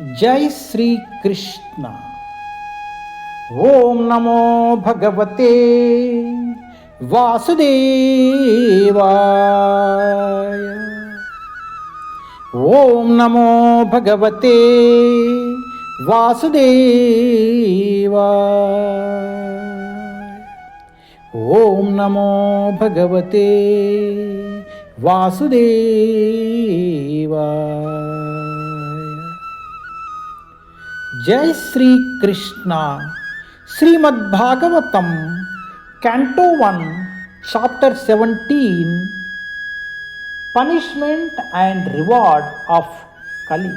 जय श्री कृष्ण। ओम नमो भगवते वासुदेवाय। ओम नमो भगवते वासुदेवाय। ओम नमो भगवते वासुदेवाय। जय Shri Krishna. Shrimad Bhagavatam canto 1 chapter 17 punishment and reward of कली।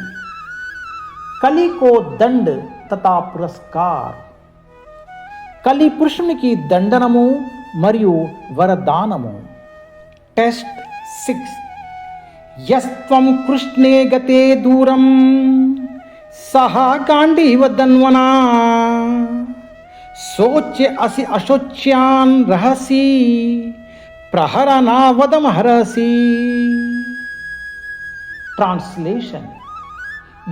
कली को दंड तथा पुरस्कार। कली पुरुषुనికి దండనము మరియు వరదానము। टेस्ट 6। यस्त्वं कृष्णे गते दूरं सह गांडीव दन्वना सोच्य असि अशोच्यान् रहसि प्रहरनावदमहरसि। Translation.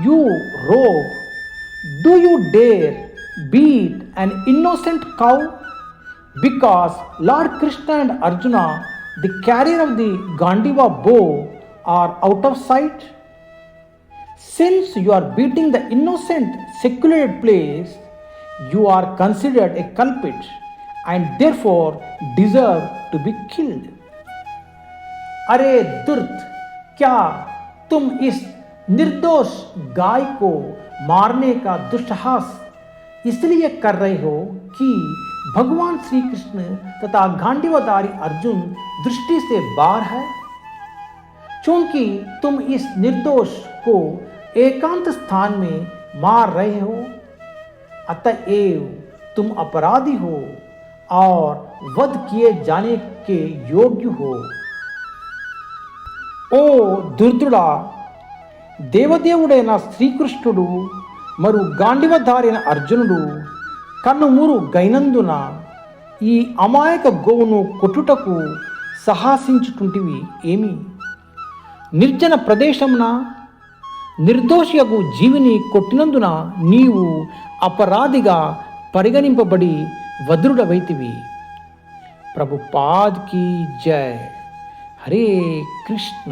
You rogue, do you dare beat an innocent cow? Because Lord Krishna and Arjuna, the carrier of the Gandiva bow, are out of sight? Since you are beating the innocent secluded place, you are considered a culprit and therefore deserve to be killed. अरे दुर्त, क्या तुम इस निर्दोष गाय को मारने का दुस्साहस इसलिए कर रहे हो कि भगवान श्री कृष्ण तथा गांडीवधारी अर्जुन दृष्टि से बाहर है? चूंकि तुम इस निर्दोष को एकांत स्थान में मार रहे हो, अतएव तुम अपराधी हो और वध किए जाने के योग्य हो। ओ दुर्दुड़ा, దేవదేవుడైన శ్రీకృష్ణుడు మరు గాండివధారైన అర్జునుడు కన్నుమూరు గైనందున ఈ అమాయక గోవును కొట్టుటకు సాహసించుటుంటివి ఏమి? నిర్జన ప్రదేశమున నిర్దోషియగు జీవిని కొట్టినందున నీవు అపరాధిగా పరిగణింపబడి వదురుడవైతివి। ప్రభుపాద్ కీ జై। హరే కృష్ణ।